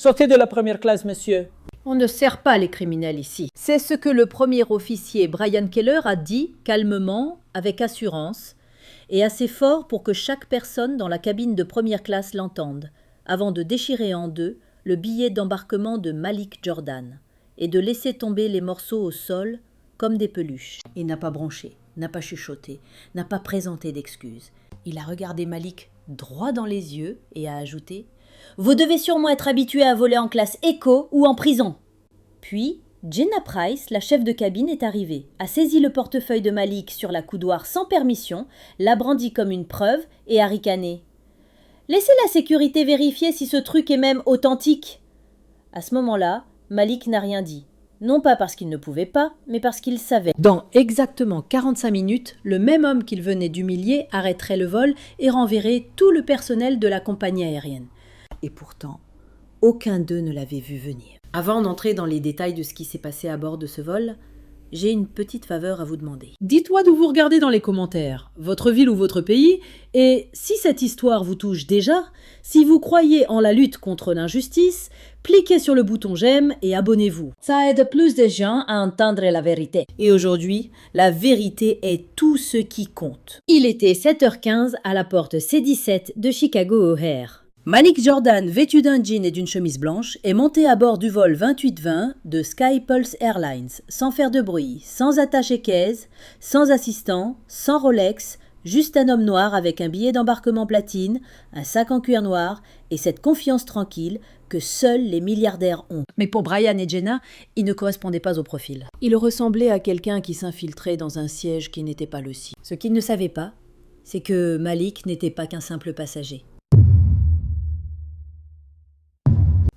Sortez de la première classe, monsieur. On ne sert pas les criminels ici. C'est ce que le premier officier Brian Keller a dit calmement, avec assurance, et assez fort pour que chaque personne dans la cabine de première classe l'entende, avant de déchirer en deux le billet d'embarquement de Malik Jordan et de laisser tomber les morceaux au sol comme des peluches. Il n'a pas bronché, n'a pas chuchoté, n'a pas présenté d'excuses. Il a regardé Malik droit dans les yeux et a ajouté « Vous devez sûrement être habitué à voler en classe éco ou en prison !» Puis, Jenna Price, la chef de cabine, est arrivée, a saisi le portefeuille de Malik sur la coudoir sans permission, l'a brandi comme une preuve et a ricané. « Laissez la sécurité vérifier si ce truc est même authentique !» À ce moment-là, Malik n'a rien dit. Non pas parce qu'il ne pouvait pas, mais parce qu'il savait. Dans exactement 45 minutes, le même homme qu'il venait d'humilier arrêterait le vol et renverrait tout le personnel de la compagnie aérienne. Et pourtant, aucun d'eux ne l'avait vu venir. Avant d'entrer dans les détails de ce qui s'est passé à bord de ce vol, j'ai une petite faveur à vous demander. Dites-moi d'où vous regardez dans les commentaires, votre ville ou votre pays, et si cette histoire vous touche déjà, si vous croyez en la lutte contre l'injustice, cliquez sur le bouton j'aime et abonnez-vous. Ça aide plus de gens à entendre la vérité. Et aujourd'hui, la vérité est tout ce qui compte. Il était 7h15 à la porte C-17 de Chicago O'Hare. Malik Jordan, vêtu d'un jean et d'une chemise blanche, est monté à bord du vol 2820 de SkyPulse Airlines, sans faire de bruit, sans attaché-caisse, sans assistant, sans Rolex, juste un homme noir avec un billet d'embarquement platine, un sac en cuir noir et cette confiance tranquille que seuls les milliardaires ont. Mais pour Brian et Jenna, il ne correspondait pas au profil. Il ressemblait à quelqu'un qui s'infiltrait dans un siège qui n'était pas le sien. Ce qu'ils ne savaient pas, c'est que Malik n'était pas qu'un simple passager.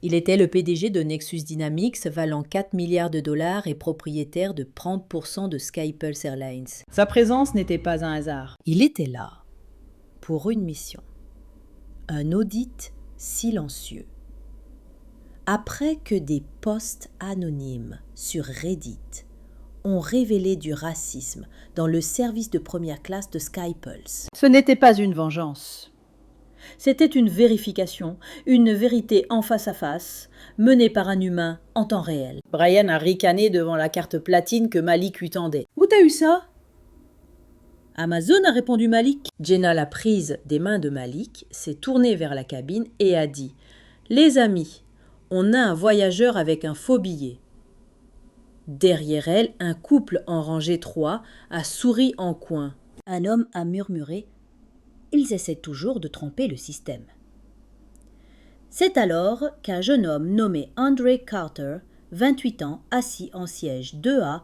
Il était le PDG de Nexus Dynamics, valant 4 milliards de dollars et propriétaire de 30% de SkyPulse Airlines. Sa présence n'était pas un hasard. Il était là pour une mission. Un audit silencieux. Après que des posts anonymes sur Reddit ont révélé du racisme dans le service de première classe de SkyPulse. Ce n'était pas une vengeance. C'était une vérification, une vérité en face à face, menée par un humain en temps réel. Brian a ricané devant la carte platine que Malik lui tendait. « Où t'as eu ça ?» Amazon, a répondu Malik. Jenna l'a prise des mains de Malik, s'est tournée vers la cabine et a dit « Les amis, on a un voyageur avec un faux billet. » Derrière elle, un couple en rangée 3 a souri en coin. Un homme a murmuré « Ils essaient toujours de tromper le système. » C'est alors qu'un jeune homme nommé Andre Carter, 28 ans, assis en siège 2A,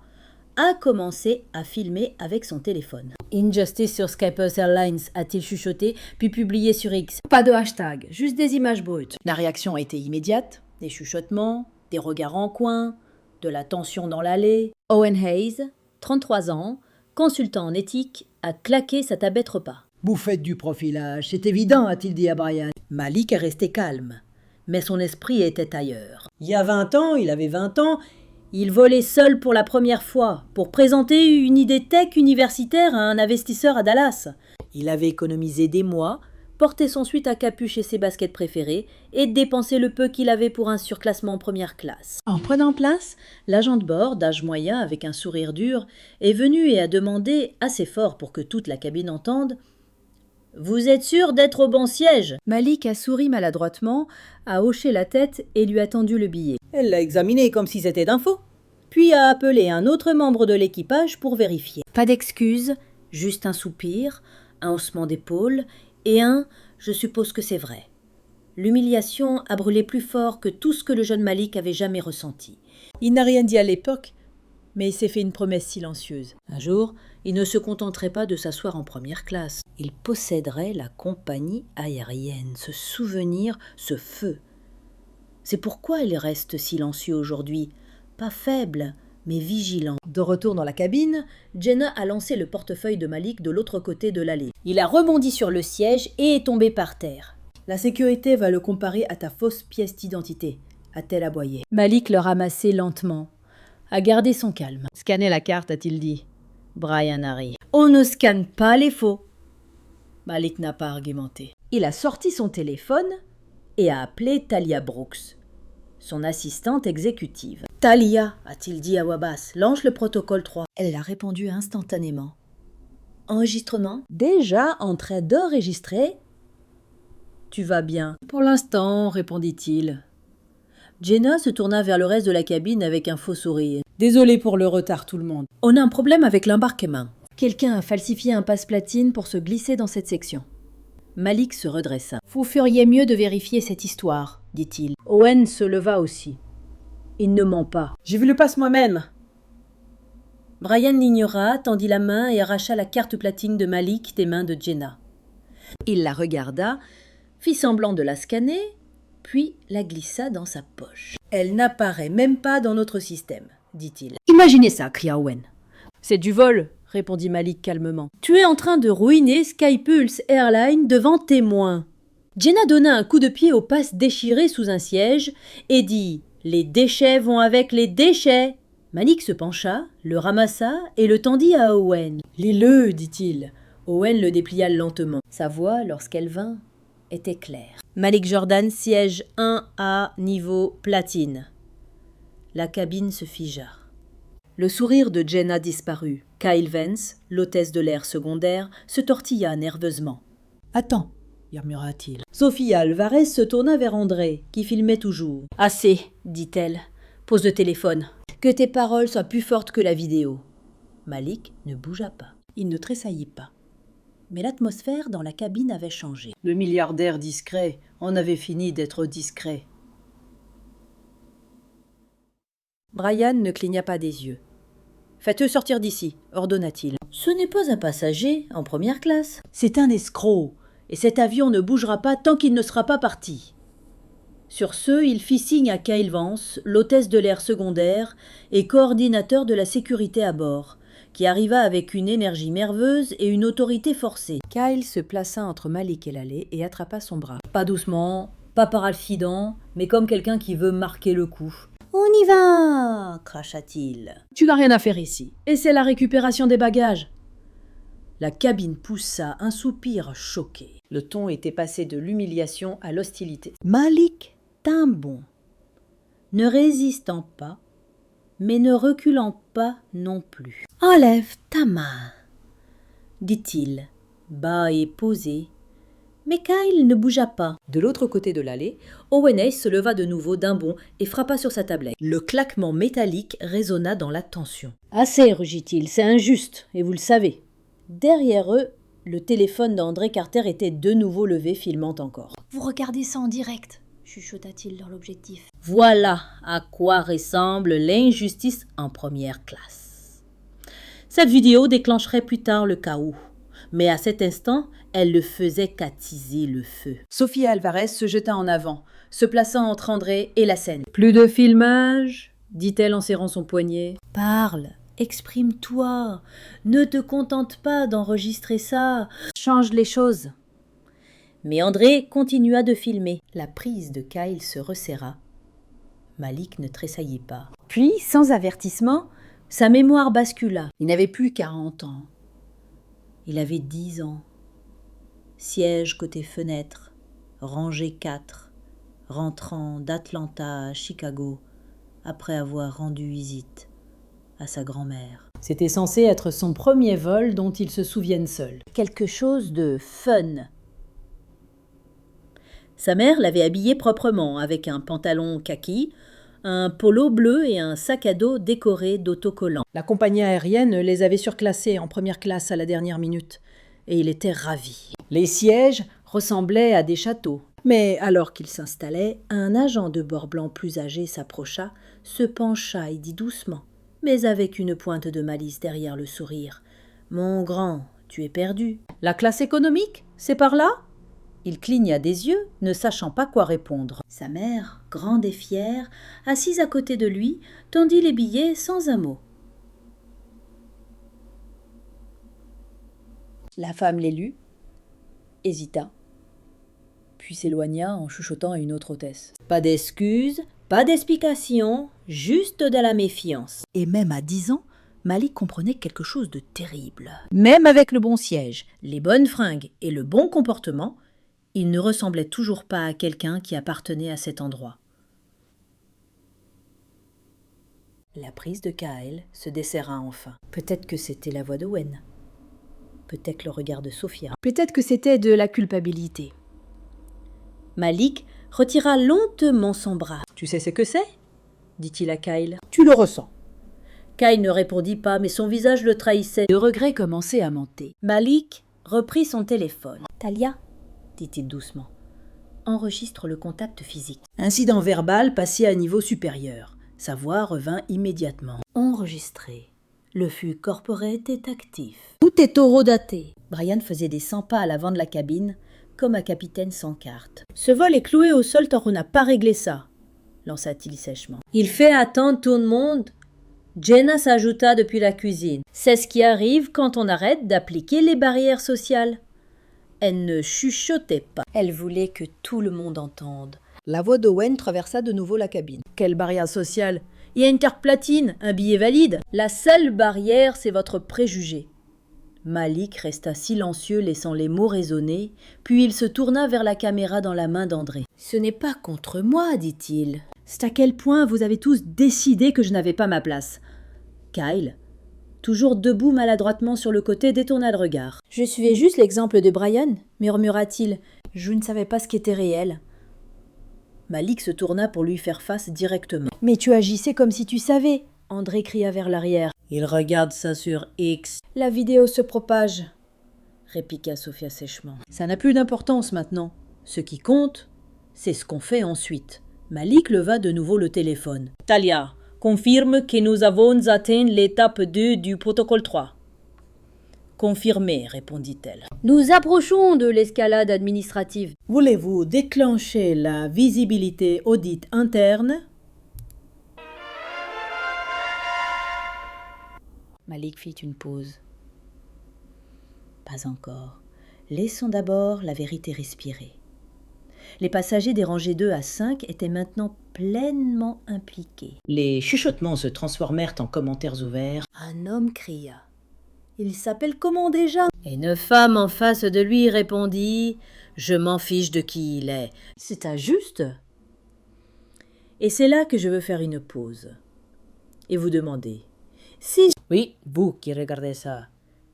a commencé à filmer avec son téléphone. « Injustice sur SkyPulse Airlines », a-t-il chuchoté, puis publié sur X. Pas de hashtag, juste des images brutes. La réaction a été immédiate, des chuchotements, des regards en coin, de la tension dans l'allée. Owen Hayes, 33 ans, consultant en éthique, a claqué sa tablette repas. « Vous faites du profilage, c'est évident », a-t-il dit à Brian. Malik est resté calme, mais son esprit était ailleurs. Il y a 20 ans, il avait 20 ans, il volait seul pour la première fois, pour présenter une idée tech universitaire à un investisseur à Dallas. Il avait économisé des mois, porté son sweat à capuche et ses baskets préférées, et dépensé le peu qu'il avait pour un surclassement en première classe. En prenant place, l'agent de bord, d'âge moyen avec un sourire dur, est venu et a demandé, assez fort pour que toute la cabine entende, « Vous êtes sûr d'être au bon siège ?» Malik a souri maladroitement, a hoché la tête et lui a tendu le billet. Elle l'a examiné comme si c'était d'un faux, puis a appelé un autre membre de l'équipage pour vérifier. Pas d'excuses, juste un soupir, un haussement d'épaule et un « je suppose que c'est vrai ». L'humiliation a brûlé plus fort que tout ce que le jeune Malik avait jamais ressenti. Il n'a rien dit à l'époque, mais il s'est fait une promesse silencieuse. Un jour, il ne se contenterait pas de s'asseoir en première classe. Il posséderait la compagnie aérienne, ce souvenir, ce feu. C'est pourquoi il reste silencieux aujourd'hui, pas faible, mais vigilant. De retour dans la cabine, Jenna a lancé le portefeuille de Malik de l'autre côté de l'allée. Il a rebondi sur le siège et est tombé par terre. « La sécurité va le comparer à ta fausse pièce d'identité », a-t-elle aboyé. Malik le ramassait lentement, a gardé son calme. « Scannez la carte », a-t-il dit. Brian a ri. « On ne scanne pas les faux ». Malik n'a pas argumenté. Il a sorti son téléphone et a appelé Talia Brooks. son assistante exécutive. « Talia » a-t-il dit à voix basse, « lance le protocole 3. » Elle a répondu instantanément. « Enregistrement ? Déjà en train d'enregistrer ? » « Tu vas bien ? » « Pour l'instant, » répondit-il. Jenna se tourna vers le reste de la cabine avec un faux sourire. « Désolé pour le retard tout le monde. On a un problème avec l'embarquement. Quelqu'un a falsifié un passe-platine pour se glisser dans cette section. » Malik se redressa. « Vous feriez mieux de vérifier cette histoire, » dit-il. Owen se leva aussi. « Il ne ment pas. » « J'ai vu le passe moi-même. » Brian l'ignora, tendit la main et arracha la carte platine de Malik des mains de Jenna. Il la regarda, fit semblant de la scanner, puis la glissa dans sa poche. « Elle n'apparaît même pas dans notre système, » dit-il. « Imaginez ça, cria Owen. »« C'est du vol, » répondit Malik calmement. « Tu es en train de ruiner Skypulse Airlines devant témoins. » Jenna donna un coup de pied au passe déchiré sous un siège et dit « Les déchets vont avec les déchets !» Malik se pencha, le ramassa et le tendit à Owen. « Lis-le, dit-il. » Owen le déplia lentement. Sa voix, lorsqu'elle vint, était claire. Malik Jordan, siège 1A, niveau platine. La cabine se figea. Le sourire de Jenna disparut. Kyle Vance, l'hôtesse de l'air secondaire, se tortilla nerveusement. « Attends, » murmura-t-il. Sophia Alvarez se tourna vers André, qui filmait toujours. « Assez, dit-elle. Pose le téléphone. Que tes paroles soient plus fortes que la vidéo. » Malik ne bougea pas. Il ne tressaillit pas. Mais l'atmosphère dans la cabine avait changé. Le milliardaire discret en avait fini d'être discret. Brian ne cligna pas des yeux. « Faites-le sortir d'ici, » ordonna-t-il. « Ce n'est pas un passager en première classe. C'est un escroc, et cet avion ne bougera pas tant qu'il ne sera pas parti. » Sur ce, il fit signe à Kyle Vance, l'hôtesse de l'air secondaire et coordinateur de la sécurité à bord, qui arriva avec une énergie nerveuse et une autorité forcée. Kyle se plaça entre Malik et l'allée et attrapa son bras. « Pas doucement, pas par alfidant, mais comme quelqu'un qui veut marquer le coup. »« On y va !» cracha-t-il. « Tu n'as rien à faire ici, et c'est la récupération des bagages. » La cabine poussa un soupir choqué. Le ton était passé de l'humiliation à l'hostilité. Malik tint bon, ne résistant pas, mais ne reculant pas non plus. « Enlève ta main, » dit-il, bas et posé. Mais Kyle ne bougea pas. De l'autre côté de l'allée, Owen Hayes se leva de nouveau d'un bond et frappa sur sa tablette. Le claquement métallique résonna dans la tension. « Assez, rugit-il, c'est injuste, et vous le savez. » Derrière eux, le téléphone d'André Carter était de nouveau levé, filmant encore. « Vous regardez ça en direct ?» chuchota-t-il dans l'objectif. « Voilà à quoi ressemble l'injustice en première classe. Cette vidéo déclencherait plus tard le chaos, mais à cet instant, elle ne faisait qu'attiser le feu. » Sophia Alvarez se jeta en avant, se plaçant entre André et la scène. « Plus de filmage ?» dit-elle en serrant son poignet. « Parle, exprime-toi, ne te contente pas d'enregistrer ça, change les choses. » Mais André continua de filmer. La prise de Kyle se resserra. Malik ne tressaillit pas. Puis, sans avertissement, sa mémoire bascula. Il n'avait plus 40 ans. Il avait 10 ans. Siège côté fenêtre, rangée 4, rentrant d'Atlanta à Chicago, après avoir rendu visite à sa grand-mère. C'était censé être son premier vol dont il se souvienne seul. Quelque chose de fun. Sa mère l'avait habillé proprement, avec un pantalon kaki, un polo bleu et un sac à dos décoré d'autocollants. La compagnie aérienne les avait surclassés en première classe à la dernière minute, et il était ravi. Les sièges ressemblaient à des châteaux. Mais alors qu'il s'installait, un agent de bord blanc plus âgé s'approcha, se pencha et dit doucement, mais avec une pointe de malice derrière le sourire. « Mon grand, tu es perdu. »« La classe économique, c'est par là ?» Il cligna des yeux, ne sachant pas quoi répondre. Sa mère, grande et fière, assise à côté de lui, tendit les billets sans un mot. La femme les lut, hésita, puis s'éloigna en chuchotant à une autre hôtesse. Pas d'excuses, pas d'explications, juste de la méfiance. Et même à 10 ans, Malik comprenait quelque chose de terrible. Même avec le bon siège, les bonnes fringues et le bon comportement, il ne ressemblait toujours pas à quelqu'un qui appartenait à cet endroit. La prise de Kyle se desserra enfin. Peut-être que c'était la voix d'Owen. Peut-être le regard de Sophia. Peut-être que c'était de la culpabilité. Malik retira lentement son bras. « Tu sais ce que c'est ?» dit-il à Kyle. « Tu le ressens. » Kyle ne répondit pas, mais son visage le trahissait. Le regret commençait à monter. Malik reprit son téléphone. « Talia ?» dit-il doucement. « Enregistre le contact physique. » Incident verbal passé à niveau supérieur. Sa voix revint immédiatement. « Enregistré. Le flux corporel est actif. Tout est horodaté. » Brian faisait des 100 pas à l'avant de la cabine, comme un capitaine sans carte. « Ce vol est cloué au sol tant qu'on n'a pas réglé ça, » lança-t-il sèchement. « Il fait attendre tout le monde. » Jenna s'ajouta depuis la cuisine. « C'est ce qui arrive quand on arrête d'appliquer les barrières sociales. » Elle ne chuchotait pas. Elle voulait que tout le monde entende. La voix d'Owen traversa de nouveau la cabine. « Quelle barrière sociale ? Il y a une carte platine, un billet valide. La seule barrière, c'est votre préjugé. » Malik resta silencieux, laissant les mots résonner, puis il se tourna vers la caméra dans la main d'André. « Ce n'est pas contre moi, dit-il. C'est à quel point vous avez tous décidé que je n'avais pas ma place. » Kyle, toujours debout maladroitement sur le côté, détourna le regard. « Je suivais juste l'exemple de Brian, murmura-t-il. Je ne savais pas ce qui était réel. » Malik se tourna pour lui faire face directement. « Mais tu agissais comme si tu savais !» André cria vers l'arrière. « Il regarde ça sur X. »« La vidéo se propage, » répliqua Sophia sèchement. « Ça n'a plus d'importance maintenant. Ce qui compte, c'est ce qu'on fait ensuite. » Malik leva de nouveau le téléphone. « Talia, confirme que nous avons atteint l'étape 2 du protocole 3. » « Confirmé, répondit-elle. « Nous approchons de l'escalade administrative. Voulez-vous déclencher la visibilité audit interne ?» Malik fit une pause. « Pas encore. Laissons d'abord la vérité respirer. » Les passagers des rangées 2 à 5 étaient maintenant pleinement impliqués. Les chuchotements se transformèrent en commentaires ouverts. Un homme cria. « Il s'appelle comment déjà ?» Et une femme en face de lui répondit « Je m'en fiche de qui il est. » C'est injuste. Et c'est là que je veux faire une pause. Et vous demander « Si... » Oui, vous qui regardez ça.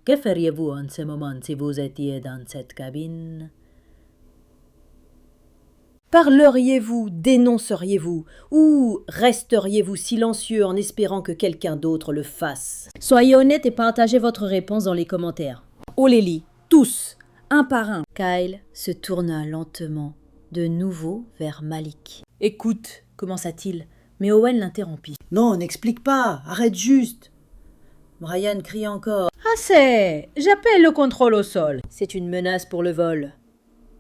Que feriez-vous en ce moment si vous étiez dans cette cabine ? Parleriez-vous, dénonceriez-vous, ou resteriez-vous silencieux en espérant que quelqu'un d'autre le fasse? Soyez honnête et partagez votre réponse dans les commentaires. On les lit, tous, un par un. Kyle se tourna lentement, de nouveau vers Malik. « Écoute, commença-t-il, mais Owen l'interrompit. « Non, n'explique pas, arrête juste !» Brian cria encore. « Assez, j'appelle le contrôle au sol. C'est une menace pour le vol. »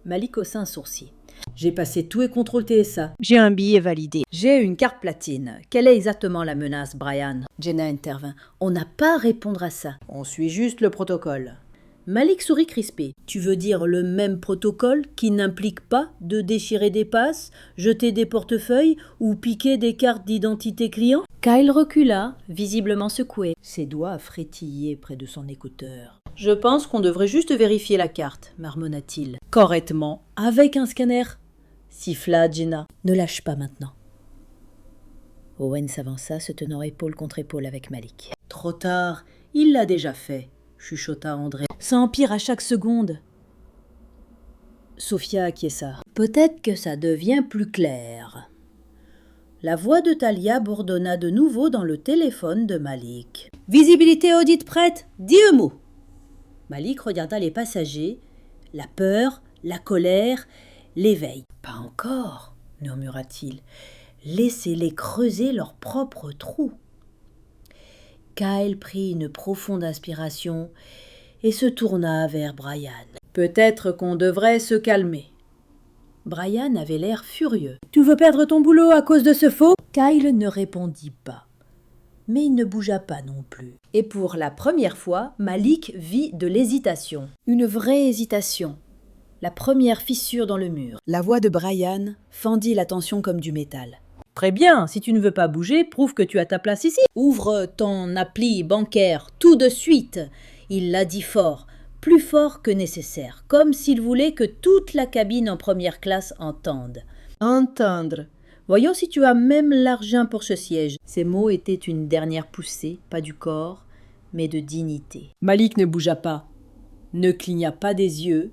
Malik haussa un sourcil. J'ai passé tous les contrôles TSA. J'ai un billet validé. J'ai une carte platine. Quelle est exactement la menace, Brian ? Jenna intervint. On n'a pas à répondre à ça. On suit juste le protocole. Malik sourit crispé. Tu veux dire le même protocole qui n'implique pas de déchirer des passes, jeter des portefeuilles ou piquer des cartes d'identité client ? Kyle recula, visiblement secoué. Ses doigts frétillaient près de son écouteur. Je pense qu'on devrait juste vérifier la carte, marmonna-t-il. Correctement, avec un scanner, siffla Jenna. Ne lâche pas maintenant. Owen s'avança, se tenant épaule contre épaule avec Malik. Trop tard, il l'a déjà fait, chuchota André. Ça empire à chaque seconde. Sophia acquiesça. Peut-être que ça devient plus clair. La voix de Talia bourdonna de nouveau dans le téléphone de Malik. Visibilité audit prête, dis un mot. Malik regarda les passagers, la peur, la colère, l'éveil. « Pas encore, » murmura-t-il. « Laissez-les creuser leur propre trou. » Kyle prit une profonde inspiration et se tourna vers Brian. « Peut-être qu'on devrait se calmer. » Brian avait l'air furieux. « Tu veux perdre ton boulot à cause de ce faux ?» Kyle ne répondit pas. Mais il ne bougea pas non plus. Et pour la première fois, Malik vit de l'hésitation. Une vraie hésitation. La première fissure dans le mur. La voix de Brian fendit la tension comme du métal. « Très bien, si tu ne veux pas bouger, prouve que tu as ta place ici. Ouvre ton appli bancaire tout de suite. » Il l'a dit fort, plus fort que nécessaire, comme s'il voulait que toute la cabine en première classe entende. « Entendre. Voyons si tu as même l'argent pour ce siège. » Ces mots étaient une dernière poussée, pas du corps, mais de dignité. Malik ne bougea pas, ne cligna pas des yeux,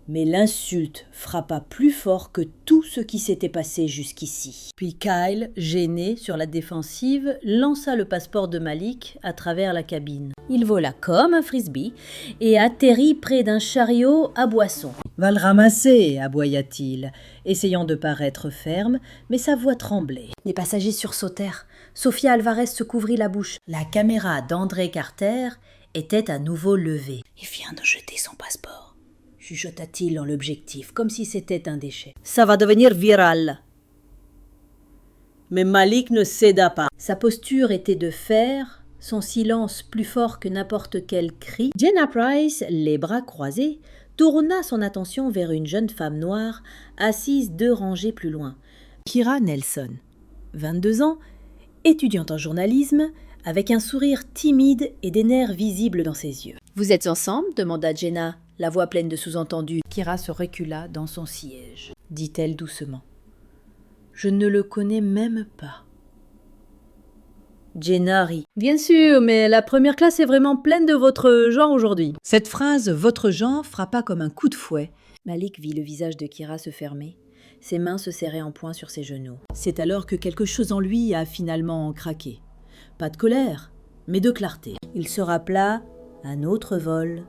mais l'insulte frappa plus fort que tout ce qui s'était passé jusqu'ici. Puis Kyle, gêné, sur la défensive, lança le passeport de Malik à travers la cabine. Il vola comme un frisbee et atterrit près d'un chariot à boissons. « Va le ramasser !» aboya-t-il, essayant de paraître ferme, mais sa voix tremblait. Les passagers sursautèrent. Sofia Alvarez se couvrit la bouche. La caméra d'André Carter était à nouveau levée. « Il vient de jeter son passeport !» chuchota-t-il dans l'objectif, comme si c'était un déchet. « Ça va devenir viral !» Mais Malik ne céda pas. Sa posture était de fer, son silence plus fort que n'importe quel cri. Jenna Price, les bras croisés, tourna son attention vers une jeune femme noire, assise 2 rangées plus loin. Kira Nelson, 22 ans, étudiante en journalisme, avec un sourire timide et des nerfs visibles dans ses yeux. « Vous êtes ensemble ?» demanda Jenna, la voix pleine de sous-entendus. Kira se recula dans son siège, dit-elle doucement. « Je ne le connais même pas. » Jenna rit. « Bien sûr, mais la première classe est vraiment pleine de votre genre aujourd'hui. » Cette phrase « votre genre » frappa comme un coup de fouet. Malik vit le visage de Kira se fermer. Ses mains se serraient en poing sur ses genoux. C'est alors que quelque chose en lui a finalement craqué. Pas de colère, mais de clarté. Il se rappela un autre vol,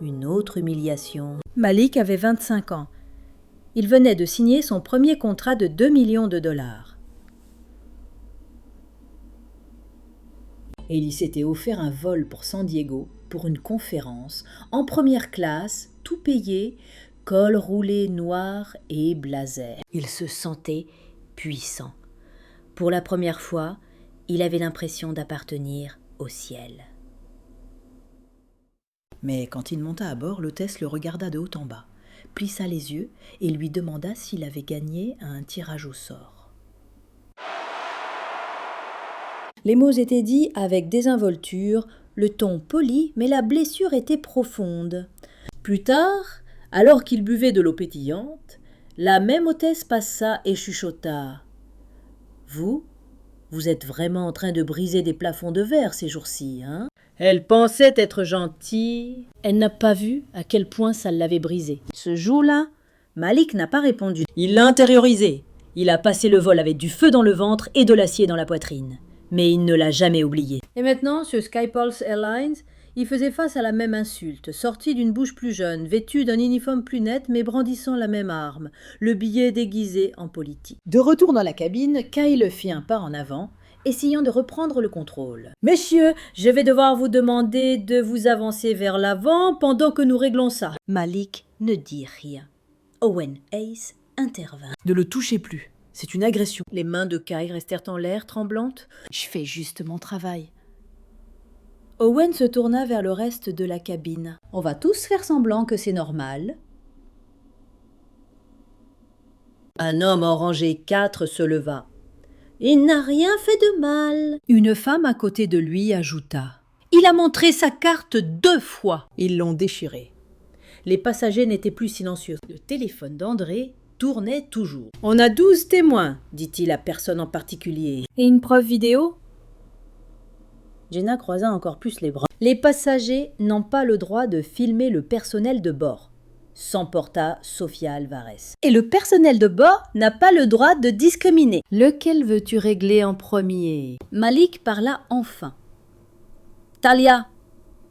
une autre humiliation. Malik avait 25 ans. Il venait de signer son premier contrat de 2 millions de dollars. Et il s'était offert un vol pour San Diego, pour une conférence, en première classe, tout payé, col roulé noir et blazer. Il se sentait puissant. Pour la première fois, il avait l'impression d'appartenir au ciel. Mais quand il monta à bord, l'hôtesse le regarda de haut en bas, plissa les yeux et lui demanda s'il avait gagné un tirage au sort. Les mots étaient dits avec désinvolture, le ton poli, mais la blessure était profonde. Plus tard, alors qu'il buvait de l'eau pétillante, la même hôtesse passa et chuchota. « Vous êtes vraiment en train de briser des plafonds de verre ces jours-ci, hein ?» Elle pensait être gentille. Elle n'a pas vu à quel point ça l'avait brisé. Ce jour-là, Malik n'a pas répondu. Il l'a intériorisé. Il a passé le vol avec du feu dans le ventre et de l'acier dans la poitrine. Mais il ne l'a jamais oublié. Et maintenant, sur Skypulse Airlines, il faisait face à la même insulte, sorti d'une bouche plus jeune, vêtu d'un uniforme plus net, mais brandissant la même arme, le billet déguisé en politique. De retour dans la cabine, Kyle fit un pas en avant, essayant de reprendre le contrôle. « Messieurs, je vais devoir vous demander de vous avancer vers l'avant pendant que nous réglons ça. » Malik ne dit rien. Owen Hayes intervint. « Ne le touchez plus, c'est une agression. » Les mains de Kyle restèrent en l'air, tremblantes. « Je fais juste mon travail. » Owen se tourna vers le reste de la cabine. « On va tous faire semblant que c'est normal. » Un homme en rangée 4 se leva. « Il n'a rien fait de mal. » Une femme à côté de lui ajouta. « Il a montré sa carte 2 fois. » Ils l'ont déchiré. Les passagers n'étaient plus silencieux. Le téléphone d'André tournait toujours. « On a 12 témoins, dit-il à personne en particulier. Et une preuve vidéo ?» Jenna croisa encore plus les bras. « Les passagers n'ont pas le droit de filmer le personnel de bord. » s'emporta Sofia Alvarez. « Et le personnel de bord n'a pas le droit de discriminer. » « Lequel veux-tu régler en premier ?» Malik parla enfin. « Talia !»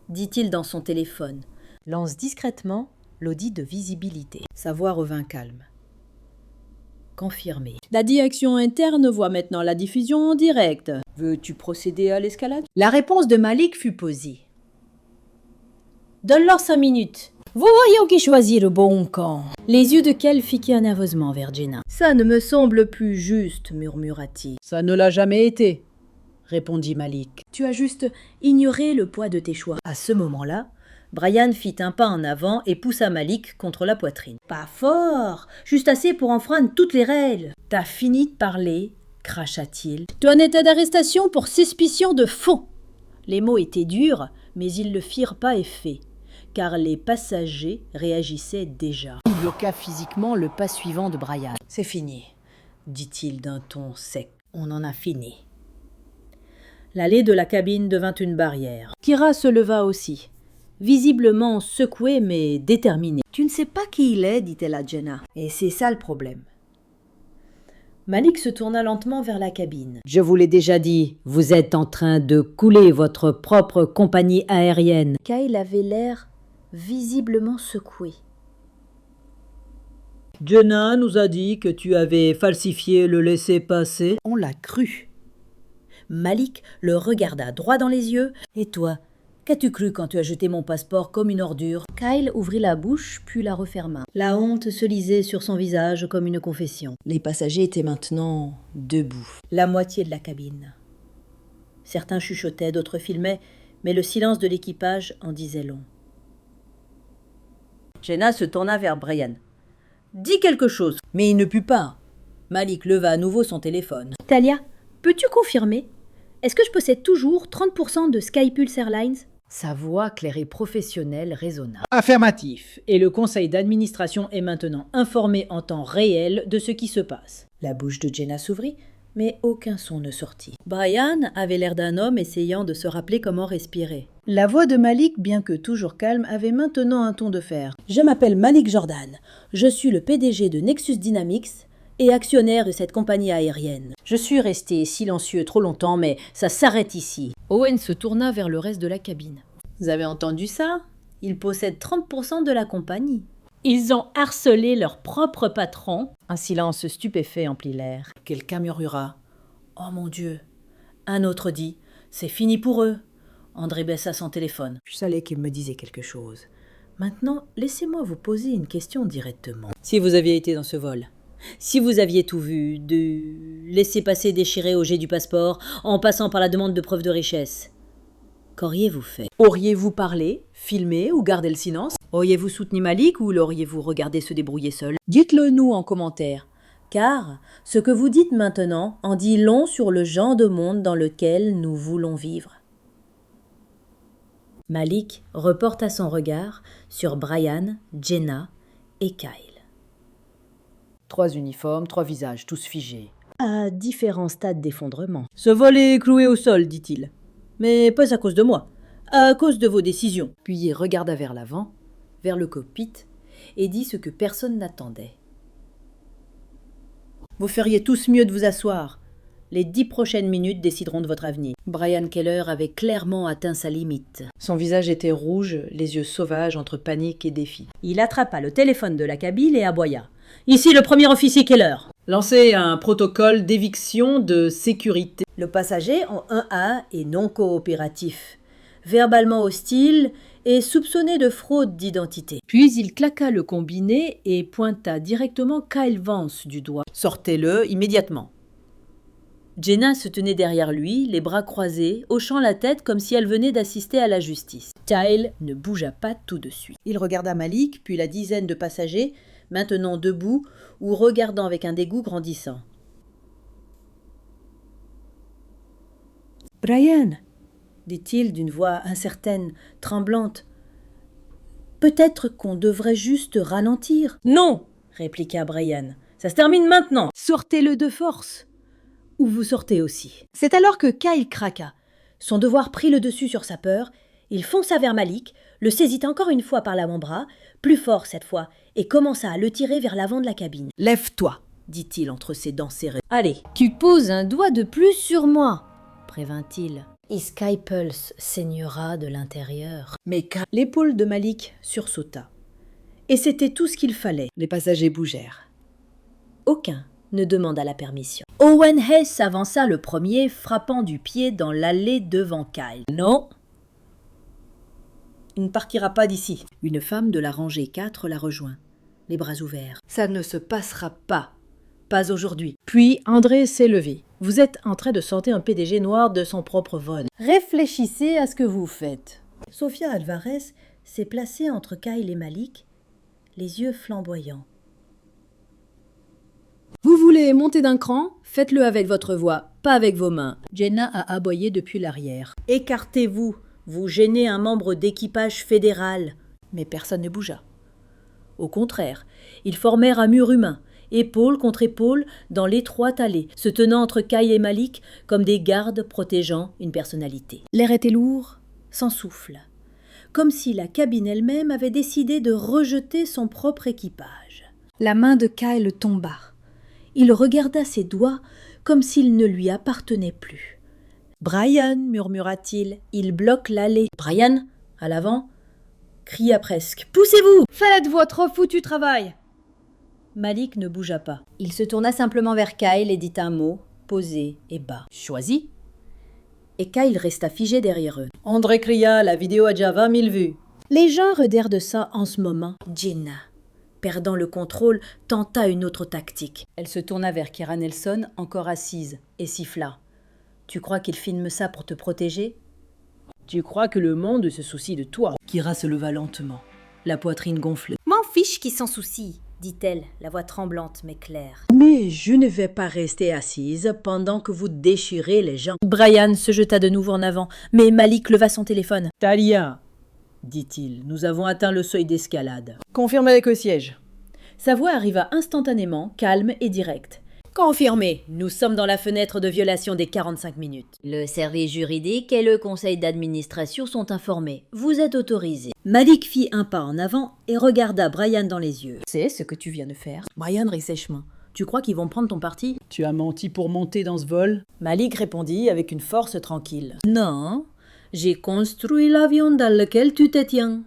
dit-il dans son téléphone. Lance discrètement l'audit de visibilité. Sa voix revint calme. Confirmé. La direction interne voit maintenant la diffusion en direct. Veux-tu procéder à l'escalade ? La réponse de Malik fut posée. Donne-leur 5 minutes. Vous voyons qui choisit le bon camp. Les yeux de Kel fiquèrent nerveusement vers Jenna. Ça ne me semble plus juste, murmura-t-il. Ça ne l'a jamais été, répondit Malik. Tu as juste ignoré le poids de tes choix. À ce moment-là, Brian fit un pas en avant et poussa Malik contre la poitrine. Pas fort, juste assez pour enfreindre toutes les règles. T'as fini de parler, cracha-t-il. Tu es en état d'arrestation pour suspicion de faux. Les mots étaient durs, mais ils ne firent pas effet, car les passagers réagissaient déjà. Il bloqua physiquement le pas suivant de Brian. C'est fini. dit-il d'un ton sec. On en a fini. L'allée de la cabine devint une barrière. Kira se leva aussi, visiblement secouée mais déterminée. « Tu ne sais pas qui il est, dit-elle à Jenna, et c'est ça le problème. » Malik se tourna lentement vers la cabine. « Je vous l'ai déjà dit, vous êtes en train de couler votre propre compagnie aérienne. » Kyle avait l'air visiblement secoué. « Jenna nous a dit que tu avais falsifié le laissez-passer. » On l'a cru. Malik le regarda droit dans les yeux. « Et toi, qu'as-tu cru quand tu as jeté mon passeport comme une ordure ?» Kyle ouvrit la bouche, puis la referma. La honte se lisait sur son visage comme une confession. Les passagers étaient maintenant debout. La moitié de la cabine. Certains chuchotaient, d'autres filmaient, mais le silence de l'équipage en disait long. Jenna se tourna vers Brian. « Dis quelque chose !» Mais il ne put pas. Malik leva à nouveau son téléphone. « Talia, peux-tu confirmer ? Est-ce que je possède toujours 30% de Skypulse Airlines ?» Sa voix claire et professionnelle résonna. « Affirmatif. Et le conseil d'administration est maintenant informé en temps réel de ce qui se passe. » La bouche de Jenna s'ouvrit, mais aucun son ne sortit. Brian avait l'air d'un homme essayant de se rappeler comment respirer. La voix de Malik, bien que toujours calme, avait maintenant un ton de fer. « Je m'appelle Malik Jordan. Je suis le PDG de Nexus Dynamics et actionnaire de cette compagnie aérienne. Je suis resté silencieux trop longtemps, mais ça s'arrête ici. » Owen se tourna vers le reste de la cabine. « Vous avez entendu ça ? Ils possèdent 30% de la compagnie. Ils ont harcelé leur propre patron. » Un silence stupéfait emplit l'air. Quelqu'un murmura. « Oh mon Dieu !» Un autre dit. « C'est fini pour eux. » André baissa son téléphone. Je savais qu'il me disait quelque chose. Maintenant, laissez-moi vous poser une question directement. Si vous aviez été dans ce vol, si vous aviez tout vu, de laissez-passer déchiré au jet du passeport, en passant par la demande de preuve de richesse, qu'auriez-vous fait ? Auriez-vous parlé, filmé ou gardé le silence ? Auriez-vous soutenu Malik ou l'auriez-vous regardé se débrouiller seul ? Dites-le nous en commentaire, car ce que vous dites maintenant en dit long sur le genre de monde dans lequel nous voulons vivre. Malik reporta son regard sur Brian, Jenna et Kyle. 3 uniformes, 3 visages, tous figés, à différents stades d'effondrement. « Ce vol est cloué au sol, dit-il. Mais pas à cause de moi, à cause de vos décisions. » Puis il regarda vers l'avant, vers le cockpit, et dit ce que personne n'attendait. « Vous feriez tous mieux de vous asseoir. Les 10 prochaines minutes décideront de votre avenir. » Brian Keller avait clairement atteint sa limite. Son visage était rouge, les yeux sauvages entre panique et défi. Il attrapa le téléphone de la cabine et aboya. « Ici le premier officier Keller. Lancez un protocole d'éviction de sécurité. » Le passager en 1A est non coopératif, verbalement hostile et soupçonné de fraude d'identité. Puis il claqua le combiné et pointa directement Kyle Vance du doigt. « Sortez-le immédiatement. » Jenna se tenait derrière lui, les bras croisés, hochant la tête comme si elle venait d'assister à la justice. Kyle ne bougea pas tout de suite. Il regarda Malik, puis la dizaine de passagers, maintenant debout ou regardant avec un dégoût grandissant. « Brian !» dit-il d'une voix incertaine, tremblante. « Peut-être qu'on devrait juste ralentir. »« Non !» répliqua Brian. « Ça se termine maintenant. Sortez-le de force !» Ou vous sortez aussi. C'est alors que Kyle craqua. Son devoir prit le dessus sur sa peur. Il fonça vers Malik, le saisit encore une fois par l'avant-bras, plus fort cette fois, et commença à le tirer vers l'avant de la cabine. « Lève-toi !» dit-il entre ses dents serrées. « Allez, tu poses un doigt de plus sur moi !» prévint-il. Et Skypulse saignera de l'intérieur. Mais l'épaule de Malik sursauta. Et c'était tout ce qu'il fallait. Les passagers bougèrent. Aucun ne demanda la permission. Owen Hayes s'avança le premier, frappant du pied dans l'allée devant Kyle. « Non, il ne partira pas d'ici. » Une femme de la rangée 4 la rejoint, les bras ouverts. « Ça ne se passera pas. Pas aujourd'hui. » Puis André s'est levé. « Vous êtes en train de sortir un PDG noir de son propre vol. Réfléchissez à ce que vous faites. » Sofia Alvarez s'est placée entre Kyle et Malik, les yeux flamboyants. Vous voulez monter d'un cran ? Faites-le avec votre voix, pas avec vos mains. Jenna a aboyé depuis l'arrière. Écartez-vous, vous gênez un membre d'équipage fédéral. Mais personne ne bougea. Au contraire, ils formèrent un mur humain épaule contre épaule, dans l'étroite allée, se tenant entre Kyle et Malik comme des gardes protégeant une personnalité. L'air était lourd, sans souffle, comme si la cabine elle-même avait décidé de rejeter son propre équipage. La main de Kyle tomba. Il regarda ses doigts comme s'ils ne lui appartenaient plus. « Brian » murmura-t-il, « il bloque l'allée. »« Brian » à l'avant, cria presque. « Poussez-vous! Faites votre foutu travail !» Malik ne bougea pas. Il se tourna simplement vers Kyle et dit un mot, posé et bas. « Choisis !» Et Kyle resta figé derrière eux. André cria, la vidéo a déjà 20 000 vues. Les gens redèrent de ça en ce moment. Jenna, perdant le contrôle, tenta une autre tactique. Elle se tourna vers Kira Nelson, encore assise, et siffla. « Tu crois qu'il filme ça pour te protéger ?»« Tu crois que le monde se soucie de toi ?» Kira se leva lentement, la poitrine gonflée. « M'en fiche qui s'en soucie !» dit-elle, la voix tremblante mais claire. « Mais je ne vais pas rester assise pendant que vous déchirez les gens. » Brian se jeta de nouveau en avant, mais Malik leva son téléphone. « Talia, dit-il, nous avons atteint le seuil d'escalade. Confirme avec le siège. » Sa voix arriva instantanément, calme et directe. « Confirmé, nous sommes dans la fenêtre de violation des 45 minutes. Le service juridique et le conseil d'administration sont informés. Vous êtes autorisés. » Malik fit un pas en avant et regarda Brian dans les yeux. « C'est ce que tu viens de faire ?» Brian rit sèchement. « Tu crois qu'ils vont prendre ton parti ?»« Tu as menti pour monter dans ce vol ?» Malik répondit avec une force tranquille. « Non, j'ai construit l'avion dans lequel tu te tiens. »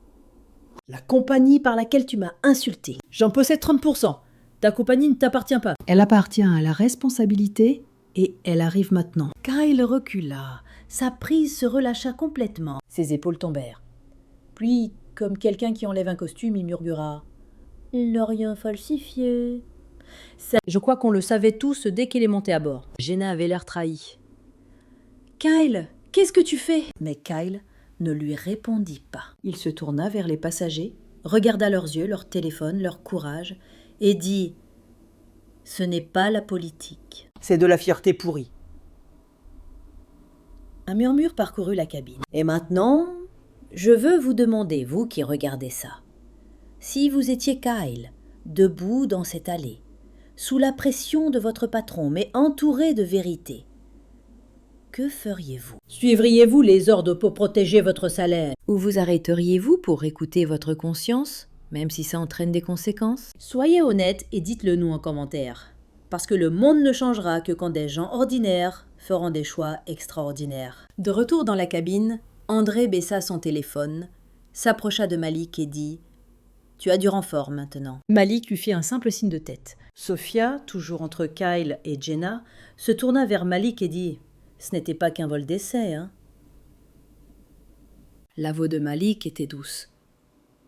« La compagnie par laquelle tu m'as insulté. J'en possède 30%. Ta compagnie ne t'appartient pas. Elle appartient à la responsabilité et elle arrive maintenant. » Kyle recula. Sa prise se relâcha complètement. Ses épaules tombèrent. Puis, comme quelqu'un qui enlève un costume, il murmura. « Il n'a rien falsifié. » Je crois qu'on le savait tous dès qu'il est monté à bord. Jenna avait l'air trahi. « Kyle, qu'est-ce que tu fais ?» Mais Kyle ne lui répondit pas. Il se tourna vers les passagers, regarda leurs yeux, leur téléphone, leur courage, et dit « Ce n'est pas la politique. C'est de la fierté pourrie. » Un murmure parcourut la cabine. « Et maintenant, je veux vous demander, vous qui regardez ça, si vous étiez Kyle, debout dans cette allée, sous la pression de votre patron, mais entouré de vérité, que feriez-vous? Suivriez-vous les ordres pour protéger votre salaire? Ou vous arrêteriez-vous pour écouter votre conscience, même si ça entraîne des conséquences? Soyez honnête et dites-le nous en commentaire. Parce que le monde ne changera que quand des gens ordinaires feront des choix extraordinaires. De retour dans la cabine, André baissa son téléphone, s'approcha de Malik et dit « Tu as du renfort maintenant. » Malik lui fit un simple signe de tête. Sophia, toujours entre Kyle et Jenna, se tourna vers Malik et dit « Ce n'était pas qu'un vol d'essai, hein ?» La voix de Malik était douce.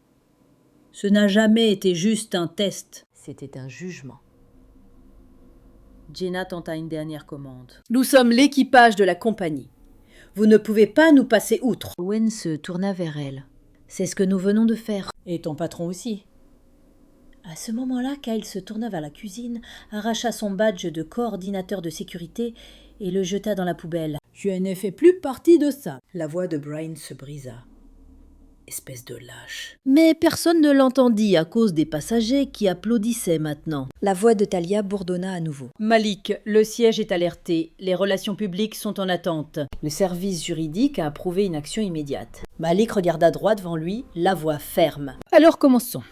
« Ce n'a jamais été juste un test. C'était un jugement. » Jenna tenta une dernière commande. « Nous sommes l'équipage de la compagnie. Vous ne pouvez pas nous passer outre. » Owen se tourna vers elle. « C'est ce que nous venons de faire. Et ton patron aussi. » À ce moment-là, Kyle se tourna vers la cuisine, arracha son badge de coordinateur de sécurité et le jeta dans la poubelle. « Je ne fais plus partie de ça. » La voix de Brian se brisa. Espèce de lâche. Mais personne ne l'entendit à cause des passagers qui applaudissaient maintenant. La voix de Talia bourdonna à nouveau. « Malik, le siège est alerté. Les relations publiques sont en attente. Le service juridique a approuvé une action immédiate. » Malik regarda droit devant lui, la voix ferme. « Alors commençons. »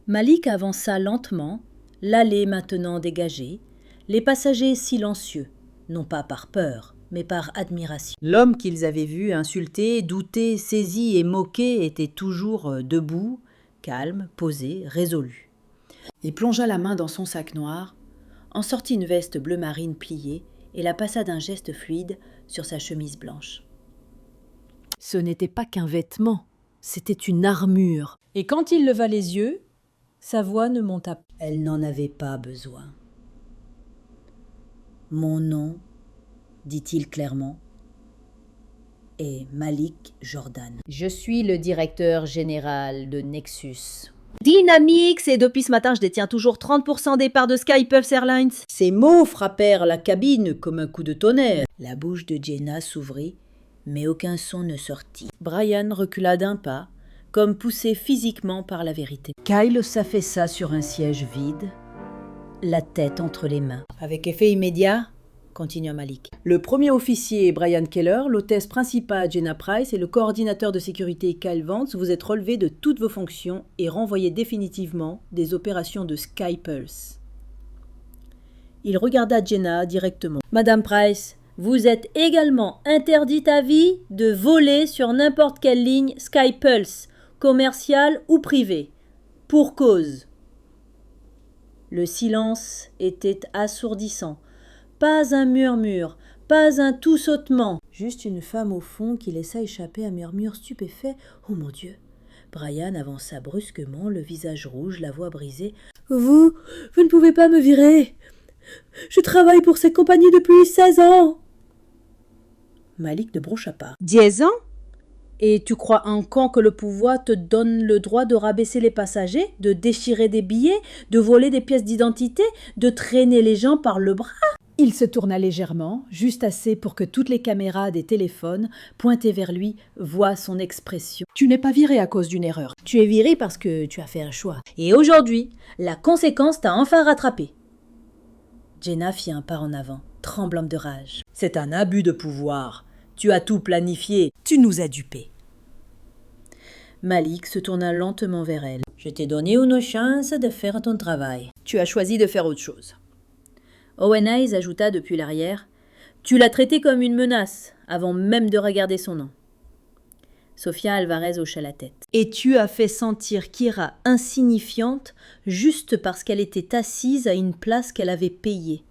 Malik avança lentement, l'allée maintenant dégagée, les passagers silencieux, non pas par peur, mais par admiration. L'homme qu'ils avaient vu insulté, douté, saisi et moqué était toujours debout, calme, posé, résolu. Il plongea la main dans son sac noir, en sortit une veste bleu marine pliée et la passa d'un geste fluide sur sa chemise blanche. Ce n'était pas qu'un vêtement, c'était une armure. Et quand il leva les yeux, sa voix ne monta pas. Elle n'en avait pas besoin. « Mon nom, dit-il clairement, est Malik Jordan. Je suis le directeur général de Nexus. Dynamix, et depuis ce matin, je détiens toujours 30% des parts de Skypuff Airlines. » Ces mots frappèrent la cabine comme un coup de tonnerre. La bouche de Jenna s'ouvrit, mais aucun son ne sortit. Brian recula d'un pas, comme poussé physiquement par la vérité. « Kyle s'affaissa sur un siège vide, la tête entre les mains. Avec effet immédiat, continua Malik. Le premier officier, Brian Keller, l'hôtesse principale, Jenna Price, et le coordinateur de sécurité, Kyle Vance, vous êtes relevés de toutes vos fonctions et renvoyés définitivement des opérations de Sky Pulse. Il regarda Jenna directement. Madame Price, vous êtes également interdite à vie de voler sur n'importe quelle ligne Sky Pulse, commerciale ou privée, pour cause. Le silence était assourdissant. Pas un murmure, pas un tout sautement. Juste une femme au fond qui laissa échapper un murmure stupéfait. « Oh mon Dieu !» Brian avança brusquement, le visage rouge, la voix brisée. « Vous ne pouvez pas me virer. Je travaille pour cette compagnie depuis 16 ans. » Malik ne broncha pas. 10 ans? Et tu crois encore que le pouvoir te donne le droit de rabaisser les passagers, de déchirer des billets, de voler des pièces d'identité, de traîner les gens par le bras? Il se tourna légèrement, juste assez pour que toutes les caméras des téléphones pointées vers lui voient son expression. Tu n'es pas viré à cause d'une erreur. Tu es viré parce que tu as fait un choix. Et aujourd'hui, la conséquence t'a enfin rattrapé. Jenna fit un pas en avant, tremblante de rage. C'est un abus de pouvoir. Tu as tout planifié. Tu nous as dupés. Malik se tourna lentement vers elle. Je t'ai donné une chance de faire ton travail. Tu as choisi de faire autre chose. Owen Hayes ajouta depuis l'arrière. Tu l'as traité comme une menace, avant même de regarder son nom. Sofia Alvarez hocha la tête. Et tu as fait sentir Kira insignifiante juste parce qu'elle était assise à une place qu'elle avait payée.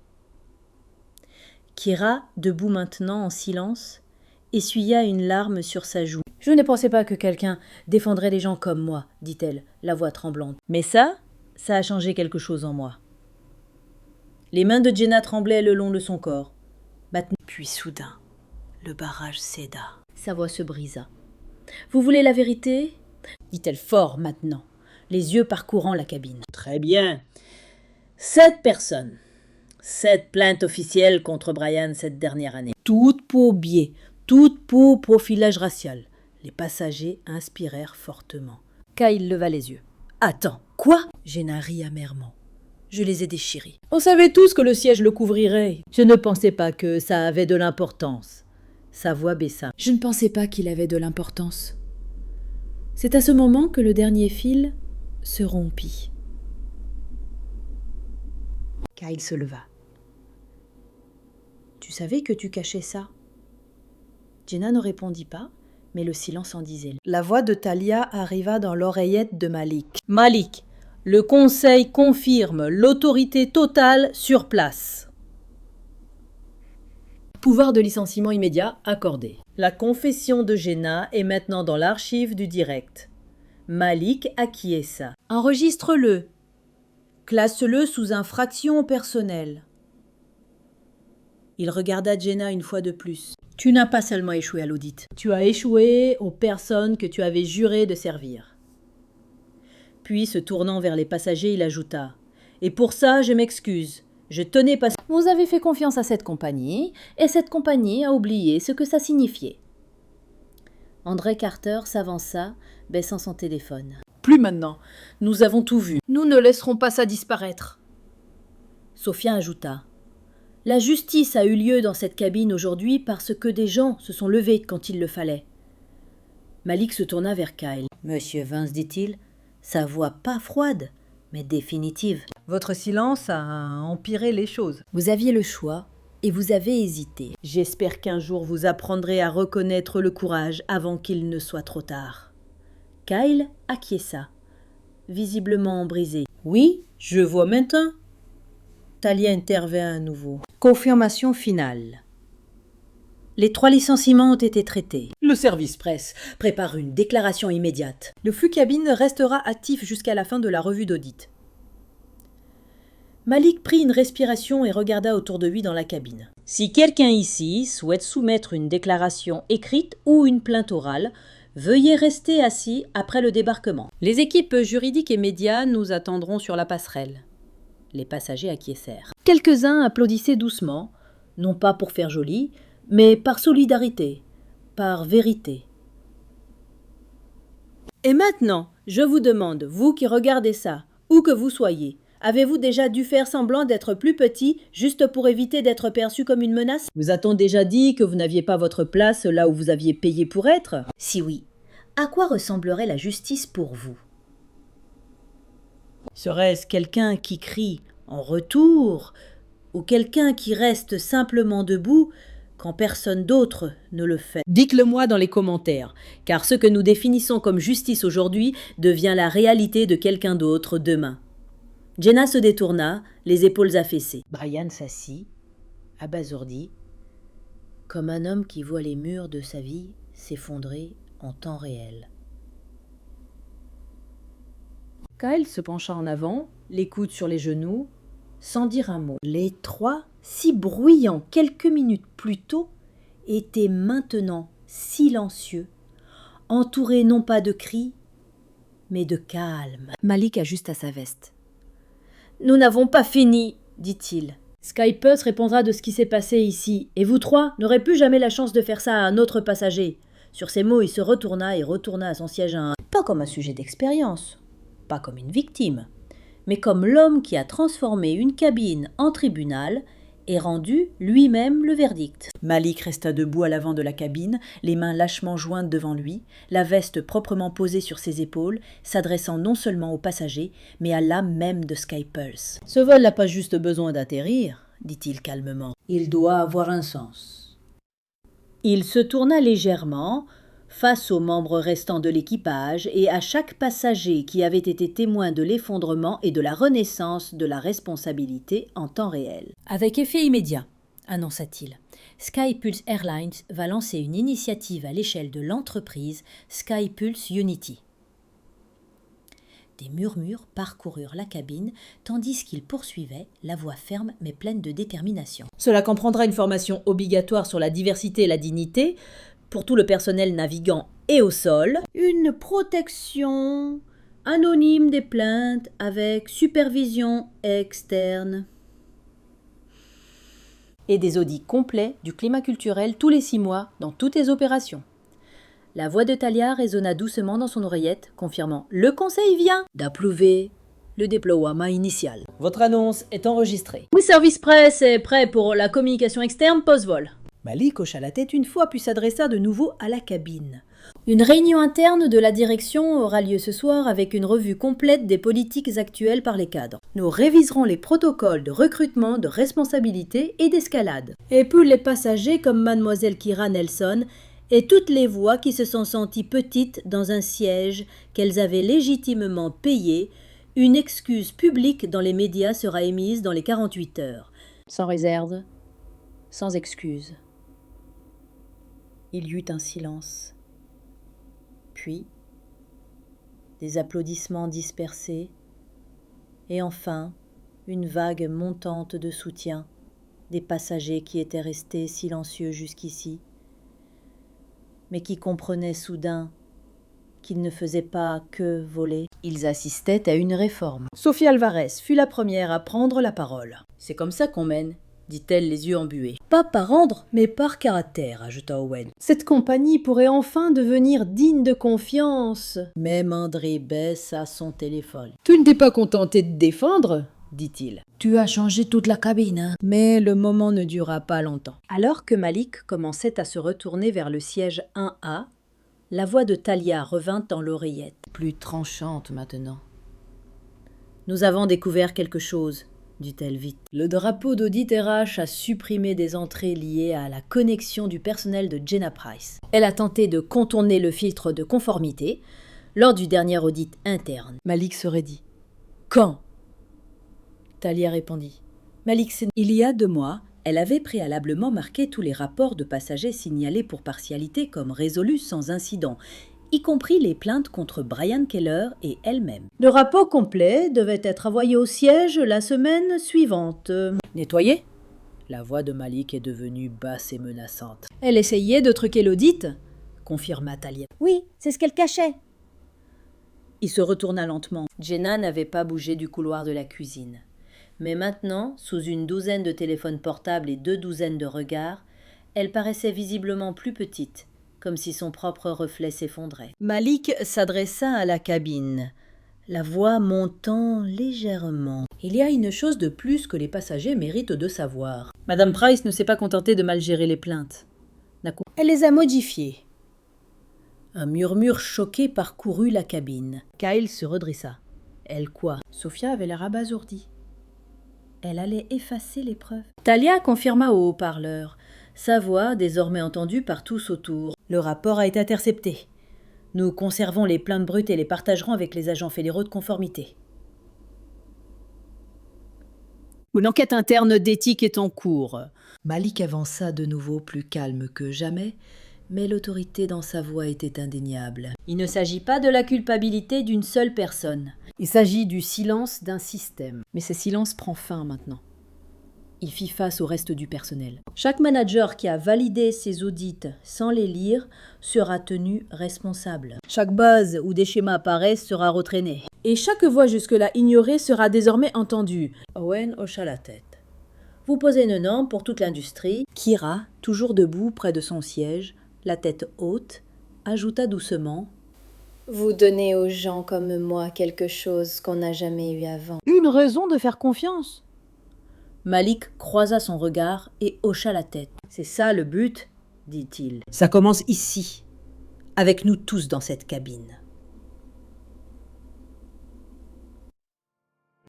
Kira, debout maintenant en silence, essuya une larme sur sa joue. « Je ne pensais pas que quelqu'un défendrait les gens comme moi, dit-elle, la voix tremblante. Mais ça a changé quelque chose en moi. » Les mains de Jenna tremblaient le long de son corps. Puis soudain, le barrage céda. Sa voix se brisa. « Vous voulez la vérité ?» dit-elle fort maintenant, les yeux parcourant la cabine. « Très bien. 7 personnes. 7 plaintes officielles contre Brian cette dernière année. Toutes pour biais, toutes pour profilage racial. » Les passagers inspirèrent fortement. Kyle leva les yeux. « Attends, quoi ?» Jenna rit amèrement. « Je les ai déchirés. On savait tous que le siège le couvrirait. Je ne pensais pas que ça avait de l'importance. » Sa voix baissa. « Je ne pensais pas qu'il avait de l'importance. » C'est à ce moment que le dernier fil se rompit. Kyle se leva. « Tu savais que tu cachais ça ?» Jenna ne répondit pas, mais le silence en disait. La voix de Talia arriva dans l'oreillette de Malik. « Malik, le conseil confirme l'autorité totale sur place. » Pouvoir de licenciement immédiat accordé. La confession de Jenna est maintenant dans l'archive du direct. Malik acquiesça. Enregistre-le. Classe-le sous infraction personnelle. Il regarda Jenna une fois de plus. Tu n'as pas seulement échoué à l'audit. Tu as échoué aux personnes que tu avais juré de servir. Puis, se tournant vers les passagers, il ajouta. Et pour ça, je m'excuse. Je tenais pas. Vous avez fait confiance à cette compagnie, et cette compagnie a oublié ce que ça signifiait. André Carter s'avança, baissant son téléphone. Plus maintenant. Nous avons tout vu. Nous ne laisserons pas ça disparaître. Sophia ajouta. La justice a eu lieu dans cette cabine aujourd'hui parce que des gens se sont levés quand il le fallait. Malik se tourna vers Kyle. Monsieur Vance, dit-il, sa voix pas froide, mais définitive. Votre silence a empiré les choses. Vous aviez le choix et vous avez hésité. J'espère qu'un jour vous apprendrez à reconnaître le courage avant qu'il ne soit trop tard. Kyle acquiesça, visiblement brisé. Oui, je vois maintenant. Talia intervint à nouveau. Confirmation finale. Les 3 licenciements ont été traités. Le service presse prépare une déclaration immédiate. Le flux cabine restera actif jusqu'à la fin de la revue d'audit. Malik prit une respiration et regarda autour de lui dans la cabine. Si quelqu'un ici souhaite soumettre une déclaration écrite ou une plainte orale, veuillez rester assis après le débarquement. Les équipes juridiques et médias nous attendront sur la passerelle. Les passagers acquiescèrent. Quelques-uns applaudissaient doucement, non pas pour faire joli, mais par solidarité, par vérité. Et maintenant, Je vous demande, vous qui regardez ça, où que vous soyez, avez-vous déjà dû faire semblant d'être plus petit juste pour éviter d'être perçu comme une menace? Vous a-t-on déjà dit que vous n'aviez pas votre place là où vous aviez payé pour être? Si oui, à quoi ressemblerait la justice pour vous? Serait-ce quelqu'un qui crie en retour ou quelqu'un qui reste simplement debout quand personne d'autre ne le fait? Dites-le moi dans les commentaires, car ce que nous définissons comme justice aujourd'hui devient la réalité de quelqu'un d'autre demain. Jenna se détourna, les épaules affaissées. Brian s'assit, abasourdi, comme un homme qui voit les murs de sa vie s'effondrer en temps réel. Kyle se pencha en avant, les coudes sur les genoux, sans dire un mot. Les trois, si bruyants quelques minutes plus tôt, étaient maintenant silencieux, entourés non pas de cris, mais de calme. Malik ajusta sa veste. « Nous n'avons pas fini, dit-il. Skypus répondra de ce qui s'est passé ici, et vous trois n'aurez plus jamais la chance de faire ça à un autre passager. » Sur ces mots, il se retourna et retourna à son siège à un... Pas comme un sujet d'expérience, pas comme une victime, mais comme l'homme qui a transformé une cabine en tribunal et rendu lui-même le verdict. Malik resta debout à l'avant de la cabine, les mains lâchement jointes devant lui, la veste proprement posée sur ses épaules, s'adressant non seulement aux passagers, mais à l'âme même de Skypulse. « Ce vol n'a pas juste besoin d'atterrir, dit-il calmement. Il doit avoir un sens. » Il se tourna légèrement, face aux membres restants de l'équipage et à chaque passager qui avait été témoin de l'effondrement et de la renaissance de la responsabilité en temps réel. « Avec effet immédiat, annonça-t-il, Skypulse Airlines va lancer une initiative à l'échelle de l'entreprise Skypulse Unity. » Des murmures parcoururent la cabine, tandis qu'il poursuivait, la voix ferme mais pleine de détermination. « Cela comprendra une formation obligatoire sur la diversité et la dignité, pour tout le personnel navigant et au sol, une protection anonyme des plaintes avec supervision externe et des audits complets du climat culturel tous les 6 mois dans toutes les opérations. » La voix de Talia résonna doucement dans son oreillette, confirmant « Le conseil vient d'approuver le déploiement initial. Votre annonce est enregistrée. Oui, service presse est prêt pour la communication externe post-vol. » Malik hocha la tête une fois puis s'adressa de nouveau à la cabine. Une réunion interne de la direction aura lieu ce soir avec une revue complète des politiques actuelles par les cadres. Nous réviserons les protocoles de recrutement, de responsabilité et d'escalade. Et pour les passagers comme mademoiselle Kira Nelson et toutes les voix qui se sont senties petites dans un siège qu'elles avaient légitimement payé, une excuse publique dans les médias sera émise dans les 48 heures. Sans réserve, sans excuse. Il y eut un silence. Puis, des applaudissements dispersés, et enfin, une vague montante de soutien des passagers qui étaient restés silencieux jusqu'ici, mais qui comprenaient soudain qu'ils ne faisaient pas que voler. Ils assistaient à une réforme. Sophie Alvarez fut la première à prendre la parole. « C'est comme ça qu'on mène », dit-elle les yeux embués. « Pas par ordre, mais par caractère, » ajouta Owen. « Cette compagnie pourrait enfin devenir digne de confiance. » Même André baissa son téléphone. « Tu ne t'es pas contenté de défendre ?» dit-il. « Tu as changé toute la cabine, hein ?» Mais le moment ne dura pas longtemps. Alors que Malik commençait à se retourner vers le siège 1A, la voix de Talia revint dans l'oreillette. Plus tranchante maintenant. « Nous avons découvert quelque chose, » dit-elle vite. Le drapeau d'audit RH a supprimé des entrées liées à la connexion du personnel de Jenna Price. Elle a tenté de contourner le filtre de conformité lors du dernier audit interne. Malik se raidit. « Quand ?» Talia répondit. Malik, il y a 2 mois, elle avait préalablement marqué tous les rapports de passagers signalés pour partialité comme résolus sans incident, y compris les plaintes contre Brian Keller et elle-même. Le rapport complet devait être envoyé au siège la semaine suivante. Nettoyé ? La voix de Malik est devenue basse et menaçante. Elle essayait de truquer l'audit, confirma Talia. Oui, c'est ce qu'elle cachait. Il se retourna lentement. Jenna n'avait pas bougé du couloir de la cuisine. Mais maintenant, sous une douzaine de téléphones portables et 2 douzaines de regards, elle paraissait visiblement plus petite, comme si son propre reflet s'effondrait. Malik s'adressa à la cabine, la voix montant légèrement. Il y a une chose de plus que les passagers méritent de savoir. Madame Price ne s'est pas contentée de mal gérer les plaintes. Elle les a modifiées. Un murmure choqué parcourut la cabine. Kyle se redressa. Elle quoi? Sophia avait l'air abasourdie. Elle allait effacer les preuves. Talia confirma au haut-parleur, sa voix désormais entendue par tous autour. Le rapport a été intercepté. Nous conservons les plaintes brutes et les partagerons avec les agents fédéraux de conformité. Une enquête interne d'éthique est en cours. Malik avança de nouveau plus calme que jamais, mais l'autorité dans sa voix était indéniable. Il ne s'agit pas de la culpabilité d'une seule personne. Il s'agit du silence d'un système. Mais ce silence prend fin maintenant. Il fit face au reste du personnel. Chaque manager qui a validé ses audits sans les lire sera tenu responsable. Chaque base où des schémas apparaissent sera retraîné. Et chaque voix jusque-là ignorée sera désormais entendue. Owen hocha la tête. Vous posez une norme pour toute l'industrie. Kira, toujours debout près de son siège, la tête haute, ajouta doucement « Vous donnez aux gens comme moi quelque chose qu'on n'a jamais eu avant. » Une raison de faire confiance. Malik croisa son regard et hocha la tête. « C'est ça le but, dit-il. Ça commence ici, avec nous tous dans cette cabine. »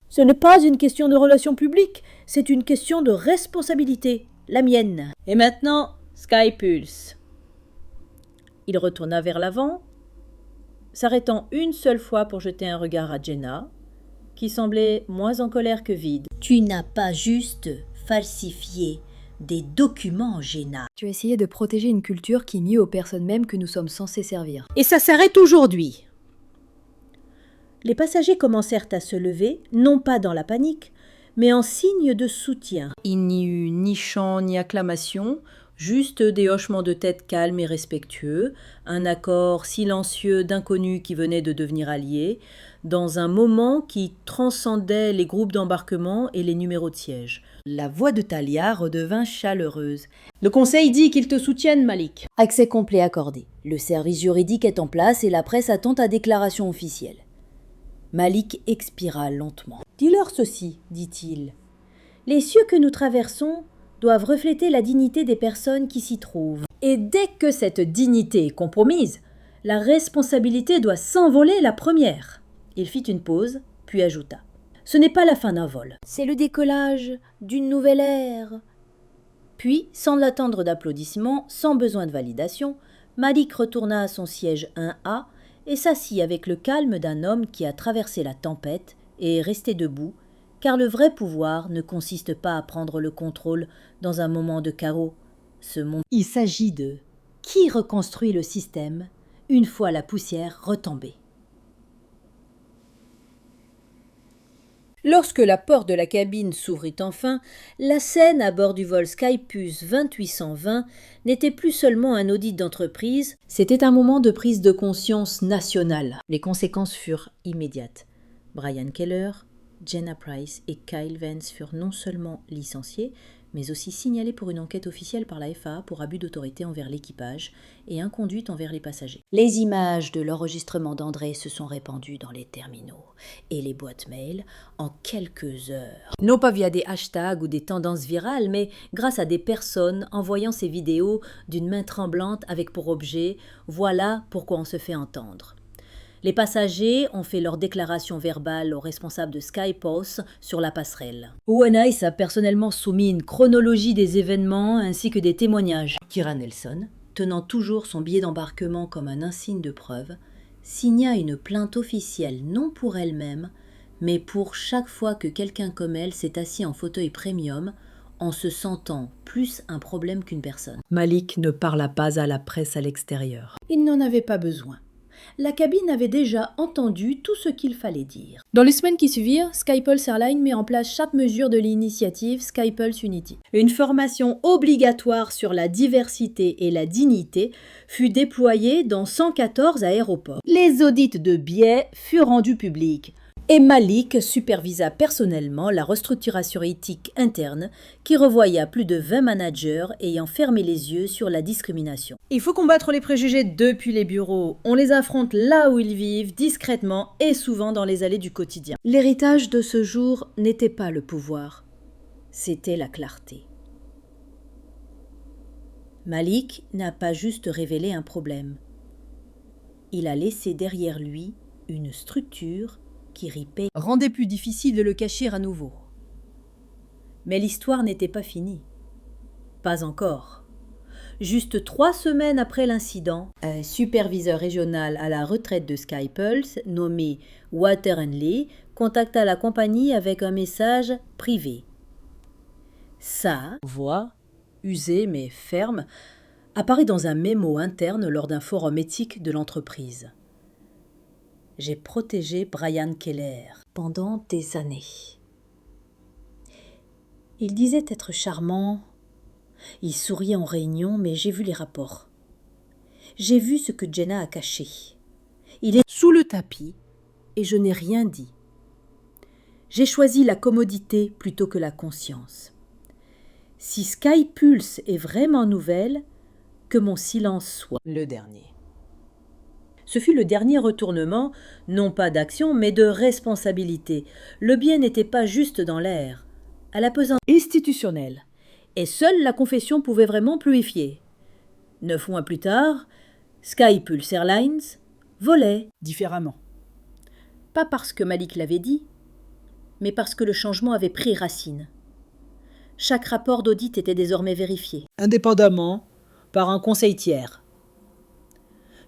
Ce n'est pas une question de relations publiques, c'est une question de responsabilité, la mienne. Et maintenant, Skypulse. Il retourna vers l'avant, s'arrêtant une seule fois pour jeter un regard à Jenna, qui semblait moins en colère que vide. « Tu n'as pas juste falsifié des documents, Jenna. Tu as essayé de protéger une culture qui nuit aux personnes mêmes que nous sommes censés servir. Et ça s'arrête aujourd'hui. » Les passagers commencèrent à se lever, non pas dans la panique, mais en signe de soutien. Il n'y eut ni chant ni acclamation, juste des hochements de tête calmes et respectueux, un accord silencieux d'inconnus qui venaient de devenir alliés, dans un moment qui transcendait les groupes d'embarquement et les numéros de siège. La voix de Talia redevint chaleureuse. « Le conseil dit qu'il te soutienne, Malik. » Accès complet accordé. Le service juridique est en place et la presse attend ta déclaration officielle. Malik expira lentement. « Dis-leur ceci, dit-il. Les cieux que nous traversons doivent refléter la dignité des personnes qui s'y trouvent. Et dès que cette dignité est compromise, la responsabilité doit s'envoler la première. » Il fit une pause, puis ajouta. « Ce n'est pas la fin d'un vol. C'est le décollage d'une nouvelle ère. » Puis, sans attendre d'applaudissements, sans besoin de validation, Malik retourna à son siège 1A et s'assit avec le calme d'un homme qui a traversé la tempête et est resté debout, car le vrai pouvoir ne consiste pas à prendre le contrôle dans un moment de chaos. Il s'agit de qui reconstruit le système une fois la poussière retombée. Lorsque la porte de la cabine s'ouvrit enfin, la scène à bord du vol Skypulse 2820 n'était plus seulement un audit d'entreprise, c'était un moment de prise de conscience nationale. Les conséquences furent immédiates. Brian Keller, Jenna Price et Kyle Vance furent non seulement licenciés, mais aussi signalés pour une enquête officielle par la FAA pour abus d'autorité envers l'équipage et inconduite envers les passagers. Les images de l'enregistrement d'André se sont répandues dans les terminaux et les boîtes mail en quelques heures. Non pas via des hashtags ou des tendances virales, mais grâce à des personnes envoyant ces vidéos d'une main tremblante avec pour objet « Voilà pourquoi on se fait entendre ». Les passagers ont fait leur déclaration verbale aux responsables de Skypulse sur la passerelle. Owen Ice a personnellement soumis une chronologie des événements ainsi que des témoignages. Kira Nelson, tenant toujours son billet d'embarquement comme un insigne de preuve, signa une plainte officielle non pour elle-même, mais pour chaque fois que quelqu'un comme elle s'est assis en fauteuil premium en se sentant plus un problème qu'une personne. Malik ne parla pas à la presse à l'extérieur. Il n'en avait pas besoin. La cabine avait déjà entendu tout ce qu'il fallait dire. Dans les semaines qui suivirent, Skypulse Airlines met en place chaque mesure de l'initiative Skypulse Unity. Une formation obligatoire sur la diversité et la dignité fut déployée dans 114 aéroports. Les audits de billets furent rendus publics. Et Malik supervisa personnellement la restructuration éthique interne qui revoya plus de 20 managers ayant fermé les yeux sur la discrimination. Il faut combattre les préjugés depuis les bureaux. On les affronte là où ils vivent, discrètement et souvent dans les allées du quotidien. L'héritage de ce jour n'était pas le pouvoir, c'était la clarté. Malik n'a pas juste révélé un problème. Il a laissé derrière lui une structure qui ripait, rendait plus difficile de le cacher à nouveau. Mais l'histoire n'était pas finie. Pas encore. Juste 3 semaines après l'incident, un superviseur régional à la retraite de Skypulse, nommé Walter Henley, contacta la compagnie avec un message privé. Sa voix, usée mais ferme, apparaît dans un mémo interne lors d'un forum éthique de l'entreprise. J'ai protégé Brian Keller pendant des années. Il disait être charmant, il souriait en réunion, mais j'ai vu les rapports. J'ai vu ce que Jenna a caché. Il est sous le tapis et je n'ai rien dit. J'ai choisi la commodité plutôt que la conscience. Si Skypulse est vraiment nouvelle, que mon silence soit le dernier. Ce fut le dernier retournement, non pas d'action, mais de responsabilité. Le bien n'était pas juste dans l'air, à la pesante institutionnelle, et seule la confession pouvait vraiment purifier. 9 mois plus tard, Skypulse Airlines volait différemment. Pas parce que Malik l'avait dit, mais parce que le changement avait pris racine. Chaque rapport d'audit était désormais vérifié, indépendamment, par un conseil tiers.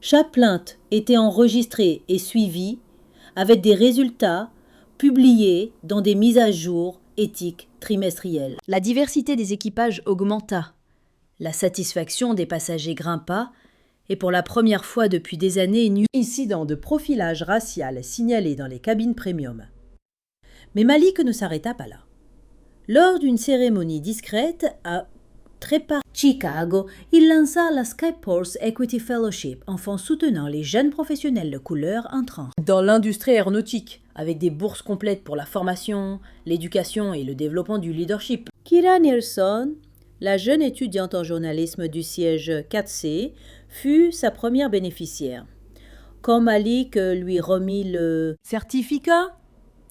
Chaque plainte était enregistrée et suivie avec des résultats publiés dans des mises à jour éthiques trimestrielles. La diversité des équipages augmenta, la satisfaction des passagers grimpa et pour la première fois depuis des années, un incident de profilage racial signalé dans les cabines premium. Mais Malik ne s'arrêta pas là. Lors d'une cérémonie discrète à Chicago, il lança la Skypulse Equity Fellowship, en soutenant les jeunes professionnels de couleur entrant dans l'industrie aéronautique, avec des bourses complètes pour la formation, l'éducation et le développement du leadership. Kira Nilsson, la jeune étudiante en journalisme du siège 4C, fut sa première bénéficiaire. Quand Malik lui remit le certificat,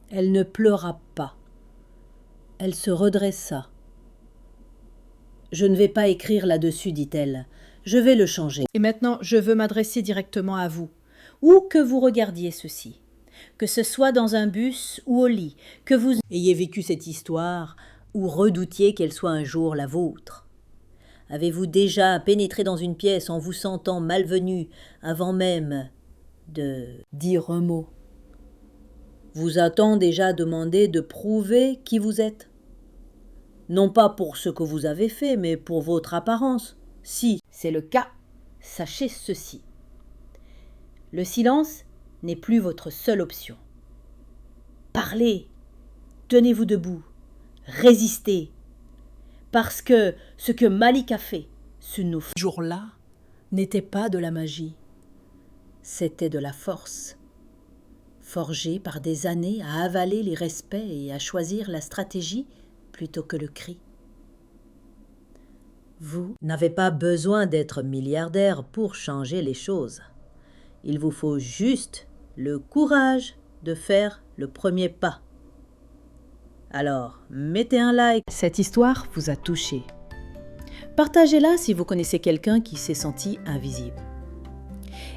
elle ne pleura pas. Elle se redressa. « Je ne vais pas écrire là-dessus, dit-elle. Je vais le changer. Et maintenant, je veux m'adresser directement à vous. Où que vous regardiez ceci, que ce soit dans un bus ou au lit, que vous ayez vécu cette histoire ou redoutiez qu'elle soit un jour la vôtre. Avez-vous déjà pénétré dans une pièce en vous sentant malvenu avant même de dire un mot? Vous a-t-on déjà demandé de prouver qui vous êtes? Non pas pour ce que vous avez fait, mais pour votre apparence. Si c'est le cas, sachez ceci. Le silence n'est plus votre seule option. Parlez, tenez-vous debout, résistez. Parce que ce que Malik a fait, ce jour-là, n'était pas de la magie. C'était de la force. Forgée par des années à avaler les respects et à choisir la stratégie plutôt que le cri. Vous n'avez pas besoin d'être milliardaire pour changer les choses. Il vous faut juste le courage de faire le premier pas. Alors, mettez un like. Cette histoire vous a touché. Partagez-la si vous connaissez quelqu'un qui s'est senti invisible.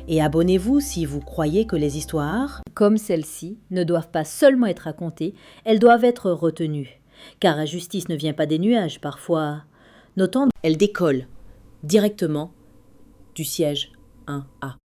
Et abonnez-vous si vous croyez que les histoires, comme celle-ci, ne doivent pas seulement être racontées, elles doivent être retenues. Car la justice ne vient pas des nuages, parfois, notons, elle décolle directement du siège 1A.